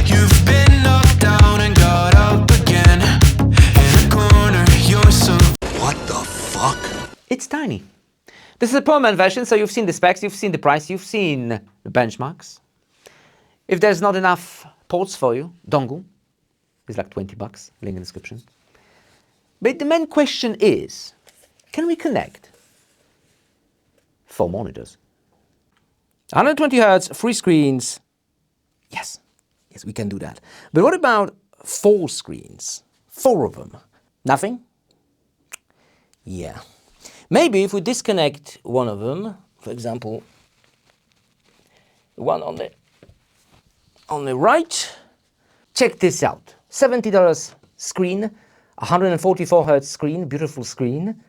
You've been knocked down and got up again. In a corner, you're so... What the fuck? It's tiny. This is a permanent version, so you've seen the specs, you've seen the price, you've seen the benchmarks. If there's not enough ports for you, dongle is like 20 bucks, link in the description. But the main question is, can we connect 4 monitors? 120 Hertz, 3 screens. Yes, we can do that. But what about 4 screens? 4 of them. Nothing? Yeah. Maybe if we disconnect one of them, for example, one on the right. Check this out. $70 screen, 144 Hertz screen, beautiful screen.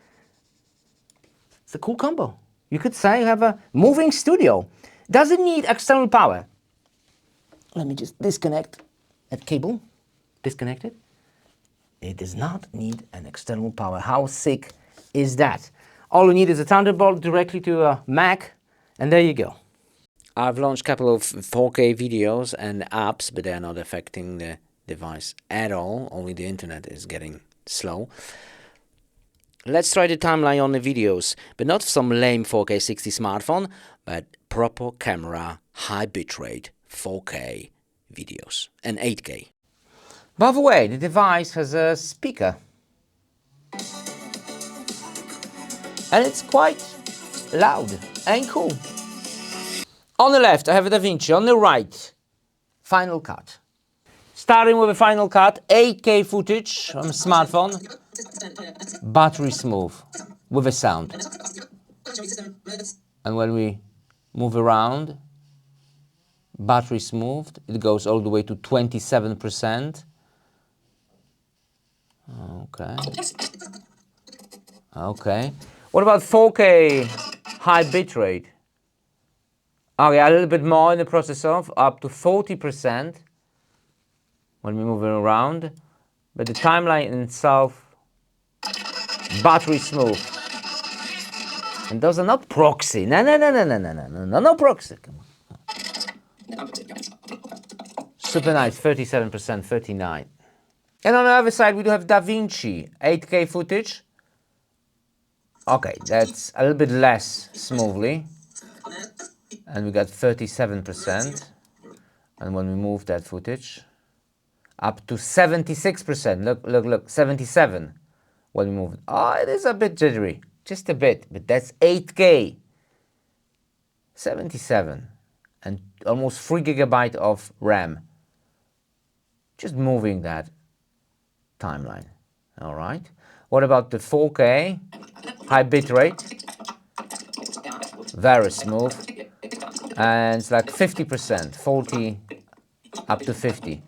It's a cool combo. You could say you have a moving studio. Doesn't need external power. Let me just disconnect that cable. Disconnect it. It does not need an external power. How sick is that? All you need is a Thunderbolt directly to a Mac, and there you go. I've launched a couple of 4K videos and apps, but they're not affecting the device at all. Only the internet is getting slow. Let's try the timeline on the videos, but not some lame 4K 60 smartphone, but proper camera, high bitrate, 4K videos and 8K. By the way, the device has a speaker. And it's quite loud and cool. On the left, I have a DaVinci. On the right, Final Cut. Starting with a Final Cut, 8K footage on a smartphone. Battery smooth, with a sound. And when we move around, battery smooth, it goes all the way to 27%. Okay. What about 4K high bitrate? Okay, a little bit more in the processor, up to 40% when we move it around. But the timeline in itself, battery smooth. And those are not proxy. No proxy. Come on. Super nice, 37%, 39%. And on the other side, we do have DaVinci, 8K footage. Okay, that's a little bit less smoothly. And we got 37%. And when we move that footage, up to 76%. Look, 77 when we move it. Oh, it is a bit jittery, just a bit, but that's 8K. 77 and almost 3 GB of RAM. Just moving that timeline. All right. What about the 4K high bitrate? Very smooth. And it's like 50%, 40 up to 50.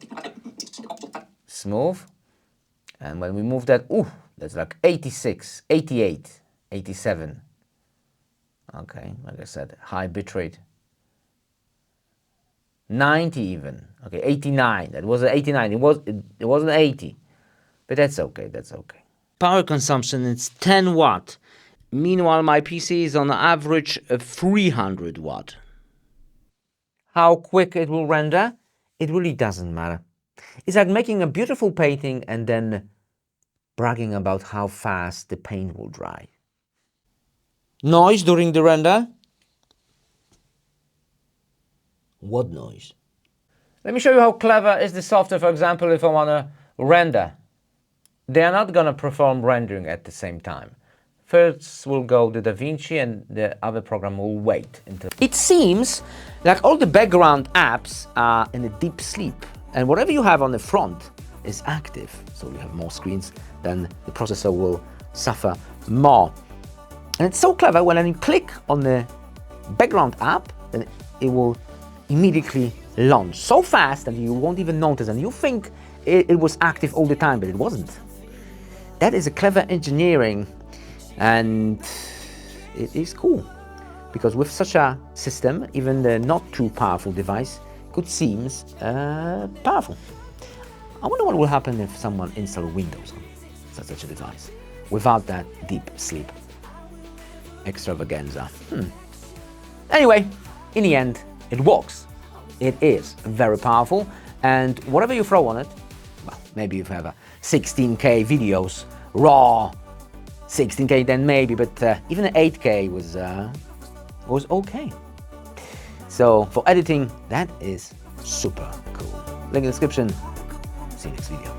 Smooth. And when we move that, ooh, that's like 86, 88, 87. Okay, like I said, high bitrate. 90 even. Okay, 89. That was 89. It wasn't 80. But that's okay, that's okay. Power consumption is 10 watt. Meanwhile, my PC is on average 300 watt. How quick it will render? It really doesn't matter. It's like making a beautiful painting and then bragging about how fast the paint will dry. Noise during the render? What noise? Let me show you how clever is the software, for example, if I want to render. They are not going to perform rendering at the same time. First will go the DaVinci and the other program will wait until... It seems like all the background apps are in a deep sleep and whatever you have on the front is active. So you have more screens, then the processor will suffer more. And it's so clever when you click on the background app, then it will immediately launch so fast that you won't even notice and you think it was active all the time, but it wasn't. That is a clever engineering. And it is cool because with such a system, even the not too powerful device could seem powerful. I wonder what will happen if someone installs Windows on such a device without that deep sleep extravaganza. Anyway, in the end, it works. It is very powerful, and whatever you throw on it, well, maybe if you have a 16K videos, raw 16K then maybe, but even an 8K was okay. So for editing, that is super cool. Link in the description. See you next video.